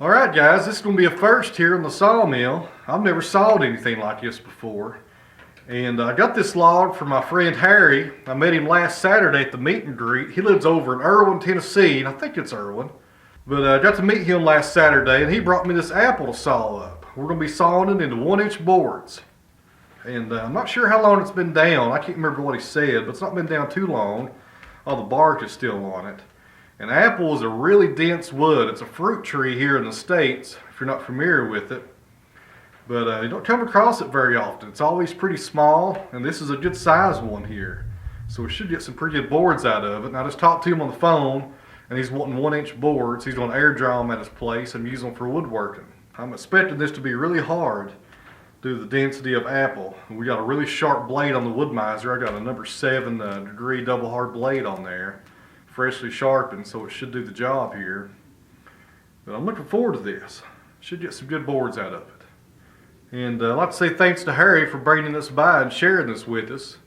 Alright guys, this is going to be a first here on the sawmill. I've never sawed anything like this before. And I got this log from my friend Harry. I met him last Saturday at the meet and greet. He lives over in Irwin, Tennessee, and I think it's Irwin. But I got to meet him last Saturday and he brought me this apple to saw up. We're going to be sawing it into 1-inch boards. And I'm not sure how long it's been down. I can't remember what he said, but it's not been down too long. All the bark is still on it. And apple is a really dense wood. It's a fruit tree here in the States, if you're not familiar with it. But you don't come across it very often. It's always pretty small, and this is a good size one here. So we should get some pretty good boards out of it. And I just talked to him on the phone, and he's wanting 1-inch boards. He's going to air dry them at his place and use them for woodworking. I'm expecting this to be really hard due to the density of apple. We got a really sharp blade on the Wood-Mizer. I got a number 7 degree double hard blade on there, freshly sharpened, so it should do the job here. But I'm looking forward to this. Should get some good boards out of it. And I'd like to say thanks to Harry for bringing this by and sharing this with us,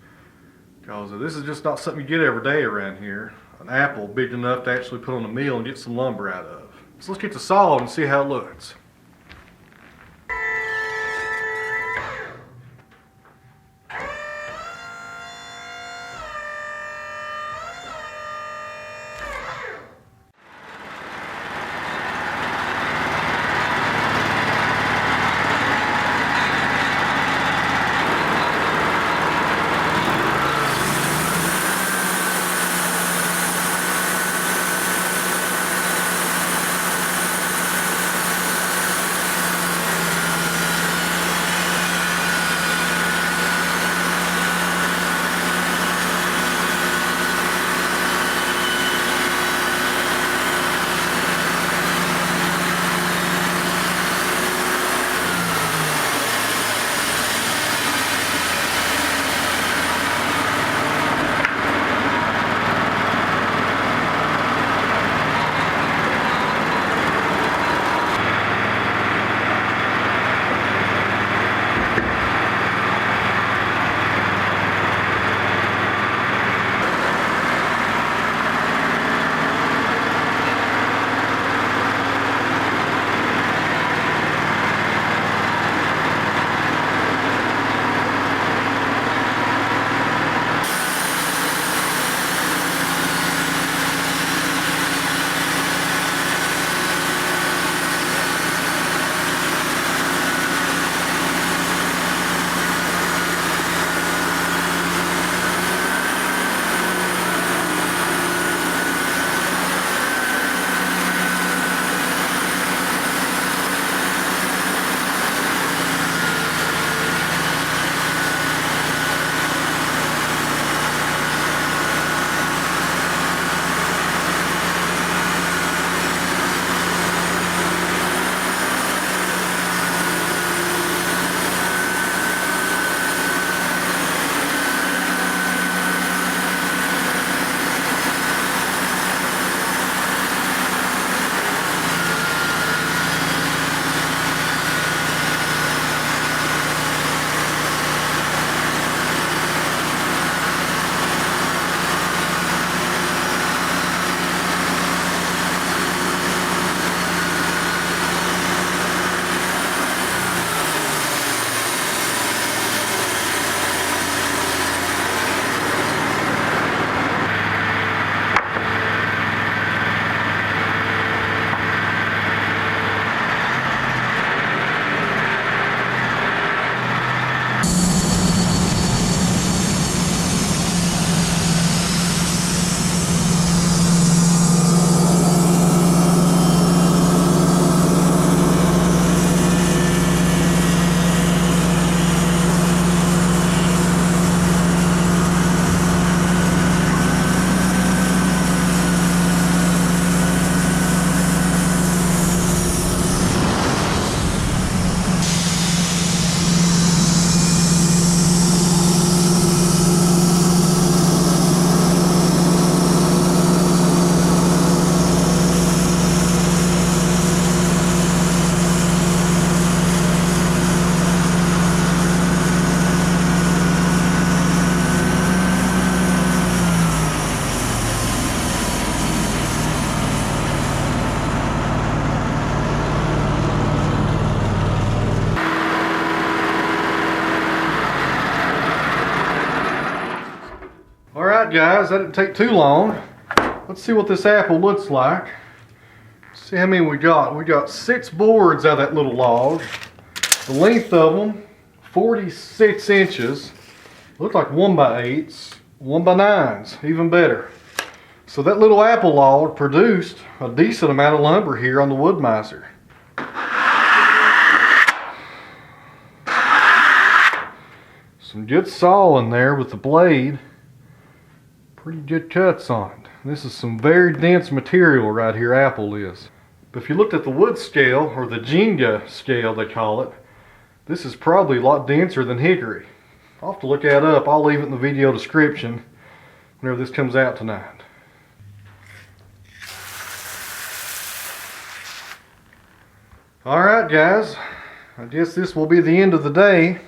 because this is just not something you get every day around here. An apple big enough to actually put on a mill and get some lumber out of. So let's get to sawing and see how it looks. Alright guys, that didn't take too long. Let's see what this apple looks like. See how many we got. We got 6 boards out of that little log. The length of them, 46 inches. Look like 1x8s, 1x9s, even better. So that little apple log produced a decent amount of lumber here on the Wood-Mizer. Some good saw in there with the blade. Pretty good cuts on it. This is some very dense material right here, apple is. But if you looked at the wood scale, or the Jenga scale they call it, this is probably a lot denser than hickory. I'll have to look that up. I'll leave it in the video description whenever this comes out tonight. Alright guys, I guess this will be the end of the day.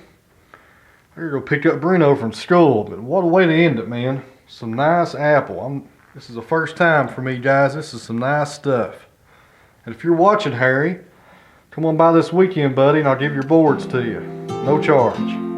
I'm gonna go pick up Bruno from school, but what a way to end it, man. Some nice apple. This is the first time for me, guys. This is some nice stuff. And if you're watching, Harry, come on by this weekend, buddy, and I'll give your boards to you. No charge.